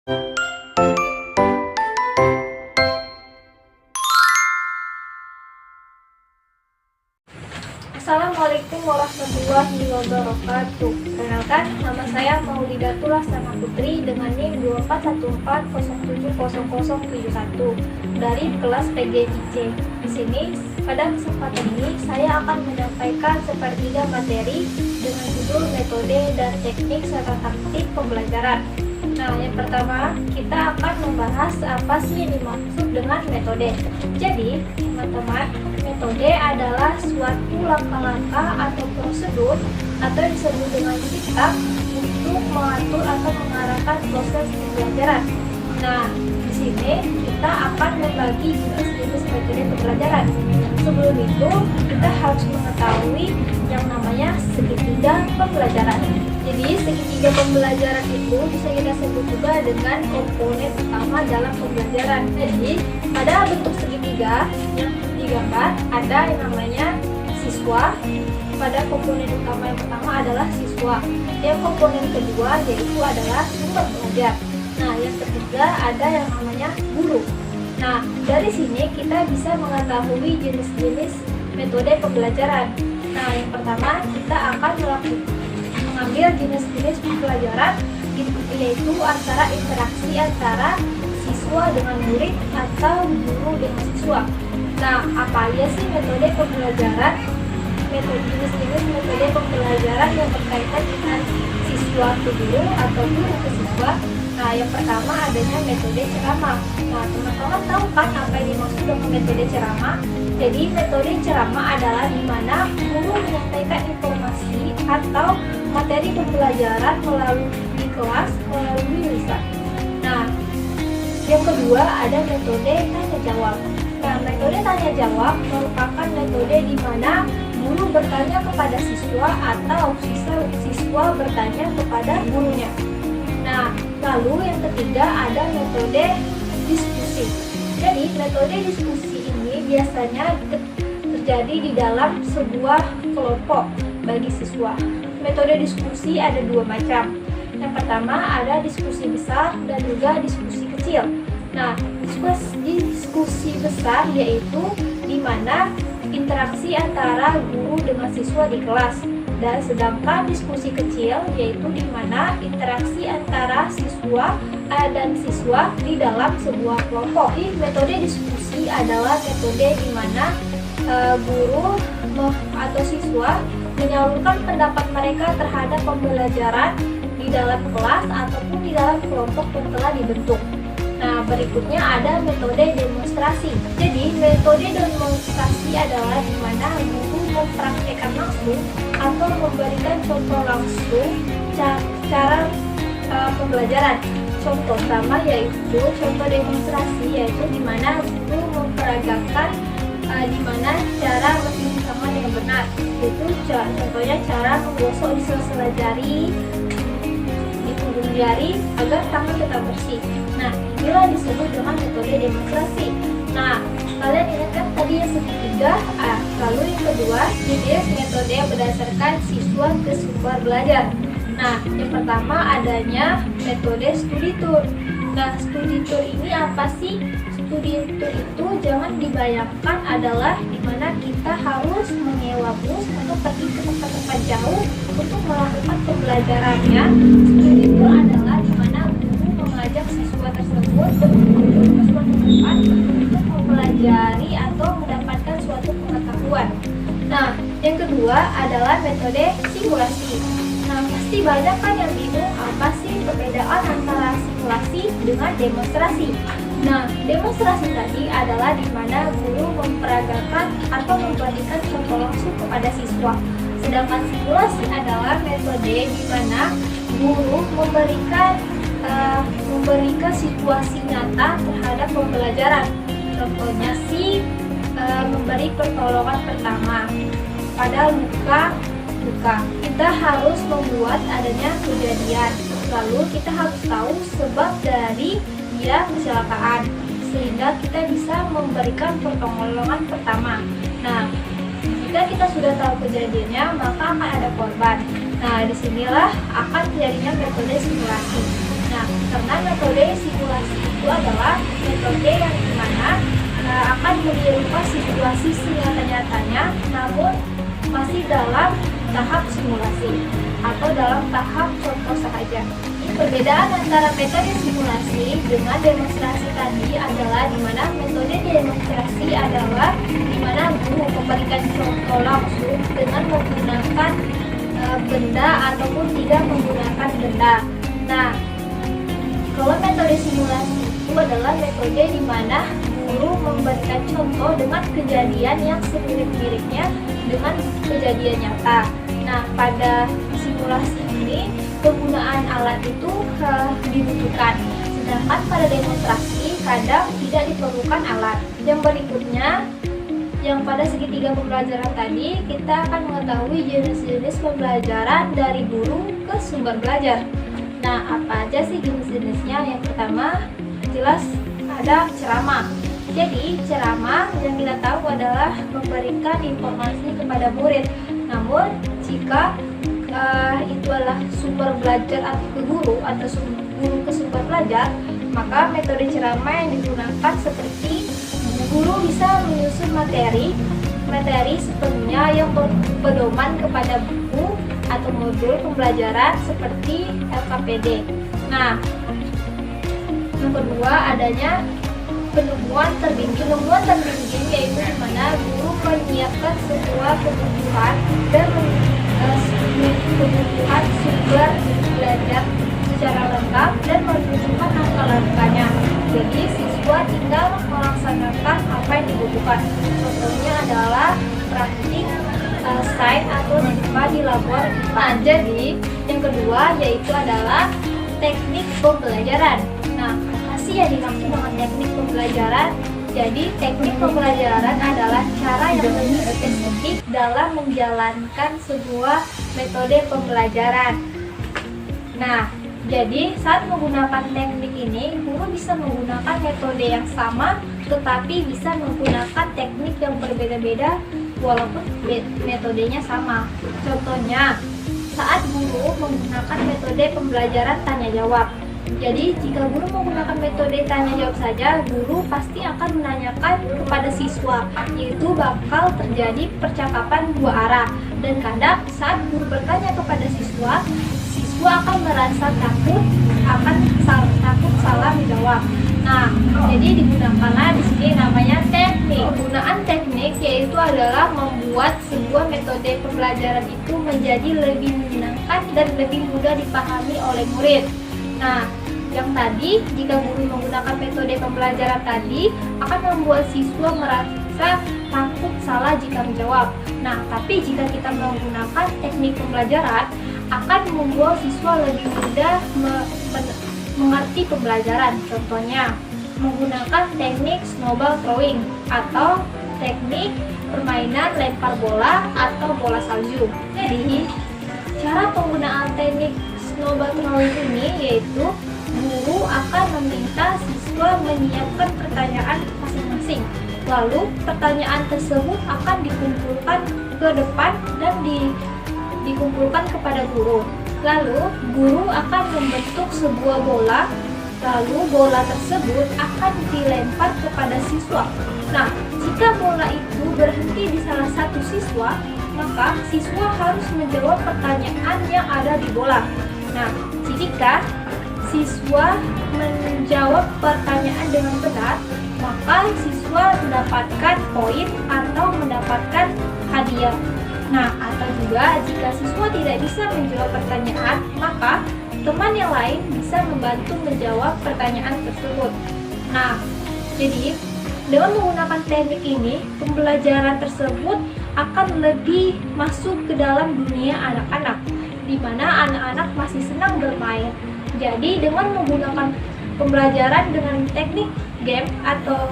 Assalamualaikum warahmatullahi wabarakatuh. Perkenalkan, nama saya Maulidatul Laksana Putri dengan NIM 2414070071 dari kelas PGIC. Di sini, pada kesempatan ini saya akan menyampaikan sepertiga materi dengan judul metode dan teknik serta taktik pembelajaran. Nah, yang pertama kita akan membahas apa sih yang dimaksud dengan metode. Jadi, teman-teman, metode adalah suatu langkah-langkah atau prosedur atau yang disebut dengan sikap untuk mengatur atau mengarahkan proses pembelajaran. Nah, di sini kita akan membagi jenis-jenis metode pembelajaran. Sebelum itu, kita harus mengetahui yang namanya segitiga pembelajaran. Jadi, segitiga pembelajaran itu bisa kita sebut juga dengan komponen utama dalam pembelajaran. Jadi, pada bentuk segitiga yang digambar ada yang namanya siswa. Pada komponen utama yang pertama adalah siswa. Yang komponen kedua yaitu adalah sumber belajar. Nah, yang ketiga ada yang namanya guru. Nah, dari sini kita bisa mengetahui jenis-jenis metode pembelajaran. Nah, yang pertama kita akan mengambil jenis-jenis pembelajaran yaitu antara interaksi antara siswa dengan murid atau guru dengan siswa. Nah, apa aja sih metode pembelajaran? Jenis-jenis metode pembelajaran yang berkaitan dengan siswa ke guru atau guru ke siswa. Nah, yang pertama adanya metode ceramah. Nah, teman-teman tahu kan apa yang dimaksud dengan metode ceramah? Jadi, metode ceramah adalah di mana guru menyampaikan informasi atau materi pembelajaran melalui di kelas melalui lisan. Nah, yang kedua ada metode tanya jawab. Nah, metode tanya jawab merupakan metode di mana guru bertanya kepada siswa atau siswa bertanya kepada gurunya. Nah, lalu yang ketiga ada metode diskusi. Jadi, metode diskusi ini biasanya terjadi di dalam sebuah kelompok bagi siswa. Metode diskusi ada dua macam. Yang pertama ada diskusi besar dan juga diskusi kecil. Nah, diskusi besar yaitu di mana interaksi antara guru dengan siswa di kelas. Dan sedangkan diskusi kecil yaitu di mana interaksi antara siswa dan siswa di dalam sebuah kelompok. Jadi, metode diskusi adalah metode di mana guru atau siswa menyalurkan pendapat mereka terhadap pembelajaran di dalam kelas ataupun di dalam kelompok yang telah dibentuk. Nah, berikutnya ada metode demonstrasi. Jadi, metode demonstrasi adalah di mana guru mempraktikkan langsung atau memberikan contoh langsung cara pembelajaran. Contoh pertama yaitu contoh demonstrasi yaitu di mana guru memperagakan di mana cara mencuci tangan yang benar. Itu contohnya cara menggosok di sela-sela jari, di punggung jari agar tangan tetap bersih. Nah, inilah disebut dengan metode demonstrasi. Nah, kalian ingat kan tadi yang segitiga? Lalu yang kedua, jenis metode yang berdasarkan siswa ke sumber belajar. Nah, yang pertama adanya metode studi tour. Nah, studi tour ini apa sih? Studi tour itu jangan dibayangkan adalah di mana kita harus menyewa bus atau pergi ke tempat-tempat jauh untuk melakukan pembelajarannya. Studi tour adalah di mana guru mengajak siswa tersebut menuju ke suatu tempat untuk mempelajari atau mendapatkan suatu pengetahuan. Nah, yang kedua adalah metode simulasi. Nah, pasti banyak kan yang bingung apa sih perbedaan antara simulasi dengan demonstrasi. Nah, demonstrasi tadi adalah di mana guru memperagakan atau memberikan contoh langsung kepada siswa. Sedangkan simulasi adalah metode di mana guru memberikan situasi nyata terhadap pembelajaran. Contohnya sih memberi pertolongan pertama pada luka. Kita harus membuat adanya kejadian. Lalu kita harus tahu sebab dari dia kecelakaan sehingga kita bisa memberikan pertolongan pertama. Nah, jika kita sudah tahu kejadiannya, maka akan ada korban. Nah, disinilah akan terjadinya metode simulasi. Nah, karena metode simulasi itu adalah metode yang dimana akan menyerupai situasi nyata-nyatanya, namun masih dalam tahap simulasi atau dalam tahap contoh saja. Perbedaan antara metode simulasi dengan demonstrasi tadi adalah di mana metode demonstrasi adalah di mana guru memberikan contoh langsung dengan menggunakan benda ataupun tidak menggunakan benda. Nah, kalau metode simulasi itu adalah metode di mana guru memberikan contoh dengan kejadian yang semirip-miripnya dengan kejadian nyata. Nah, pada simulasi ini penggunaan alat itu dibutuhkan, sedangkan pada demonstrasi kadang tidak diperlukan alat. Yang berikutnya, yang pada segitiga pembelajaran tadi, kita akan mengetahui jenis-jenis pembelajaran dari guru ke sumber belajar. Nah, apa aja sih jenis-jenisnya? Yang pertama, jelas ada ceramah. Jadi, ceramah yang kita tahu adalah memberikan informasi kepada murid. Namun, jika itu adalah sumber belajar atau ke guru atau guru ke sumber belajar, maka metode ceramah yang digunakan seperti guru bisa menyusun materi sepenuhnya yang berpedoman kepada buku atau modul pembelajaran seperti LKPD. Nah, yang kedua adanya penemuan terbimbing. Penemuan terbimbing yaitu di mana guru menyiapkan sebuah kebutuhan dan kebutuhan sumber belajar secara lengkap dan menunjukkan langkah-langkahnya. Jadi siswa tinggal melaksanakan apa yang dibutuhkan. Contohnya adalah praktik sains atau di labor. Nah, jadi yang kedua yaitu adalah teknik pembelajaran. Nah, apa sih yang dimaksud dengan teknik pembelajaran? Jadi, teknik pembelajaran adalah cara yang lebih spesifik dalam menjalankan sebuah metode pembelajaran. Nah, jadi saat menggunakan teknik ini, guru bisa menggunakan metode yang sama, tetapi bisa menggunakan teknik yang berbeda-beda walaupun metodenya sama. Contohnya, saat guru menggunakan metode pembelajaran tanya jawab. Jadi, jika guru menggunakan metode tanya jawab saja, guru pasti akan menanyakan kepada siswa, yaitu bakal terjadi percakapan dua arah. Dan kadang saat guru bertanya kepada siswa, siswa akan merasa takut salah menjawab. Nah, jadi digunakanlah di sini namanya teknik. Penggunaan teknik yaitu adalah membuat sebuah metode pembelajaran itu menjadi lebih menyenangkan dan lebih mudah dipahami oleh murid. Nah, yang tadi, jika guru menggunakan metode pembelajaran tadi, akan membuat siswa merasa takut salah jika menjawab. Nah, tapi jika kita menggunakan teknik pembelajaran, akan membuat siswa lebih mudah mengerti pembelajaran. Contohnya, menggunakan teknik snowball throwing atau teknik permainan lempar bola atau bola salju. Jadi, cara penggunaan teknik snowball throwing ini yaitu guru akan meminta siswa menyiapkan pertanyaan masing-masing. Lalu pertanyaan tersebut akan dikumpulkan ke depan dan dikumpulkan kepada guru. Lalu guru akan membentuk sebuah bola. Lalu bola tersebut akan dilempar kepada siswa. Nah, jika bola itu berhenti di salah satu siswa, maka siswa harus menjawab pertanyaan yang ada di bola. Nah, jika siswa menjawab pertanyaan dengan benar, maka siswa mendapatkan poin atau mendapatkan hadiah. Nah, atau juga jika siswa tidak bisa menjawab pertanyaan, maka teman yang lain bisa membantu menjawab pertanyaan tersebut. Nah, jadi dengan menggunakan teknik ini, pembelajaran tersebut akan lebih masuk ke dalam dunia anak-anak, di mana anak-anak masih senang bermain. Jadi dengan menggunakan pembelajaran dengan teknik game atau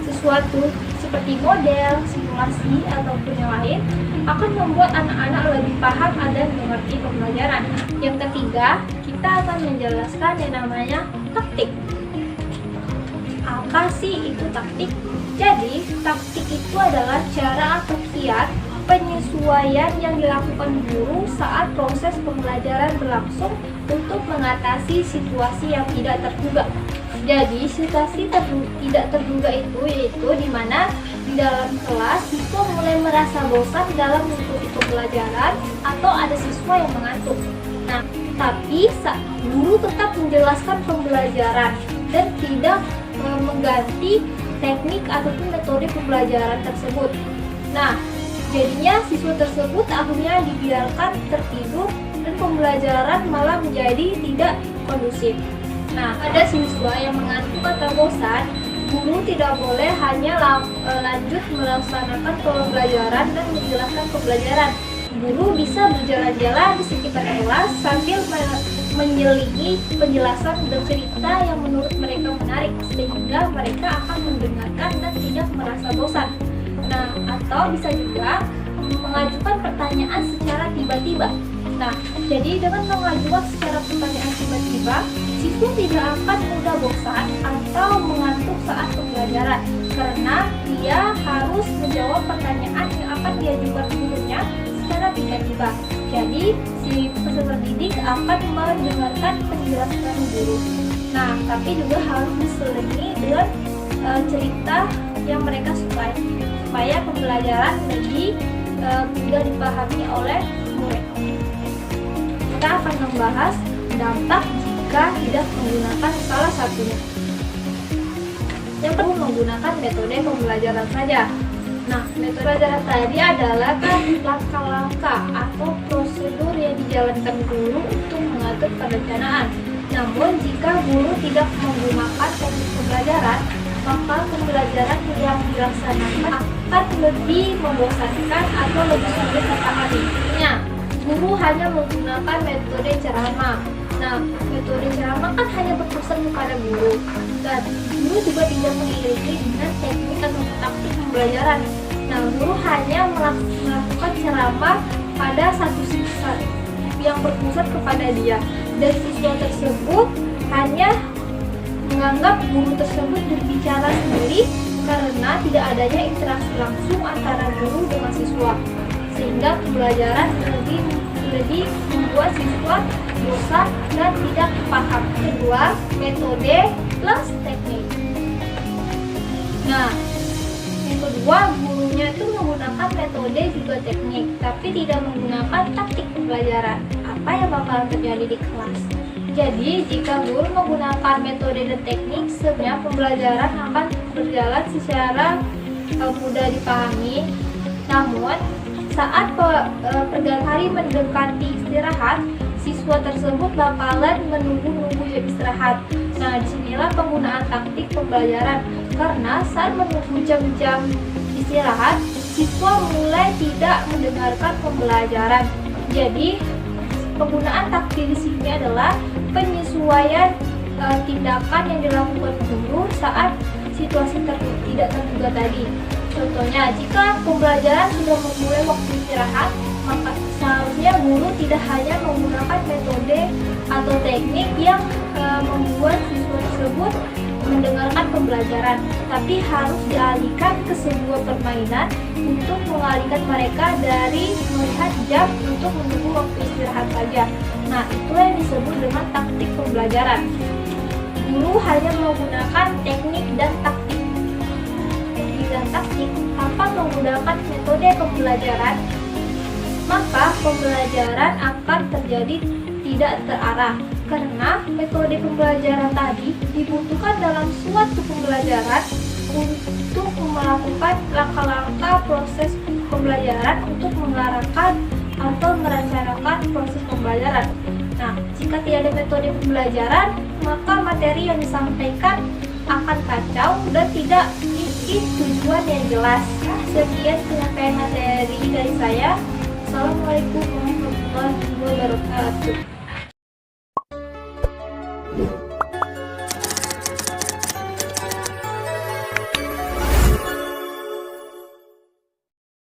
sesuatu seperti model, simulasi, ataupun yang lain akan membuat anak-anak lebih paham dan mengerti pembelajaran. Yang ketiga, kita akan menjelaskan yang namanya taktik. Apa sih itu taktik? Jadi, taktik itu adalah cara atau kiat penyesuaian yang dilakukan guru saat proses pembelajaran berlangsung untuk mengatasi situasi yang tidak terduga. Jadi situasi tidak terduga itu yaitu di mana di dalam kelas siswa mulai merasa bosan dalam mengikuti pembelajaran atau ada siswa yang mengantuk. Nah, tapi guru tetap menjelaskan pembelajaran dan tidak mengganti teknik ataupun metode pembelajaran tersebut. Nah, jadinya siswa tersebut akhirnya dibiarkan tertidur dan pembelajaran malah menjadi tidak kondusif. Nah, ada siswa yang mengantuk atau bosan, guru tidak boleh hanya lanjut melaksanakan pembelajaran dan menjelaskan pembelajaran. Guru bisa berjalan-jalan di sekitar kelas sambil menyelingi penjelasan dan cerita yang menurut mereka menarik, sehingga mereka akan mendengarkan dan tidak merasa bosan. Nah, atau bisa juga mengajukan pertanyaan secara tiba-tiba. Nah, jadi dengan mengajukan secara pertanyaan tiba-tiba, siswa tidak akan mudah bosan atau mengantuk saat pembelajaran, karena dia harus menjawab pertanyaan yang akan diajukan gurunya secara tiba-tiba. Jadi, si peserta didik akan mendengarkan penjelasan guru. Nah, tapi juga harus diselingi dengan cerita yang mereka sukai, supaya pembelajaran lebih mudah dipahami oleh murid. Kita akan membahas dampak jika tidak menggunakan salah satunya. Yang perlu menggunakan metode pembelajaran saja. Nah, metode pembelajaran tadi adalah langkah-langkah atau prosedur yang dijalankan guru untuk mengatur perencanaan. Namun, jika guru tidak menggunakan teknik pembelajaran, maka pembelajaran yang dilaksanakan akan lebih membosankan atau lebih sulit terpahami. Guru hanya menggunakan metode ceramah. Nah, metode ceramah kan hanya berpesan kepada guru, dan guru juga tidak mengiringi dengan teknik atau taktik pembelajaran. Nah, guru hanya melakukan ceramah pada satu siswa yang berpusat kepada dia, dan siswa tersebut hanya menganggap guru tersebut berbicara sendiri karena tidak adanya interaksi langsung antara guru dengan siswa, sehingga pembelajaran lebih membuat siswa bosan dan tidak paham. Kedua, metode plus teknik. Nah, yang kedua, gurunya itu menggunakan metode juga teknik, tapi tidak menggunakan taktik pembelajaran. Apa yang bakalan terjadi di kelas? Jadi, jika guru menggunakan metode dan teknik, sebenarnya pembelajaran akan berjalan secara mudah dipahami. Namun, saat pergantian hari mendekati istirahat, siswa tersebut bakalan menunggu jam istirahat. Nah, disinilah penggunaan taktik pembelajaran, karena saat menunggu jam-jam istirahat, siswa mulai tidak mendengarkan pembelajaran. Jadi, penggunaan taktik di sini adalah penyesuaian tindakan yang dilakukan guru saat situasi tidak terduga tadi. Contohnya, jika pembelajaran sudah memulai waktu istirahat, maka seharusnya guru tidak hanya menggunakan metode atau teknik yang membuat siswa tersebut mendengarkan pembelajaran, tapi harus dialihkan ke sebuah permainan untuk mengalihkan mereka dari melihat jam untuk menunggu waktu istirahat saja. Nah, itulah yang disebut dengan taktik pembelajaran. Guru hanya menggunakan teknik dan taktik. Tanpa menggunakan metode pembelajaran, maka pembelajaran akan terjadi tidak terarah, karena metode pembelajaran tadi dibutuhkan dalam suatu pembelajaran untuk melakukan langkah-langkah proses pembelajaran untuk mengarahkan atau merencanakan proses pembelajaran. Nah, jika tidak ada metode pembelajaran, maka materi yang disampaikan akan kacau dan tidak memiliki tujuan yang jelas. Sekian penyampaian materi dari saya. Assalamualaikum warahmatullahi wabarakatuh.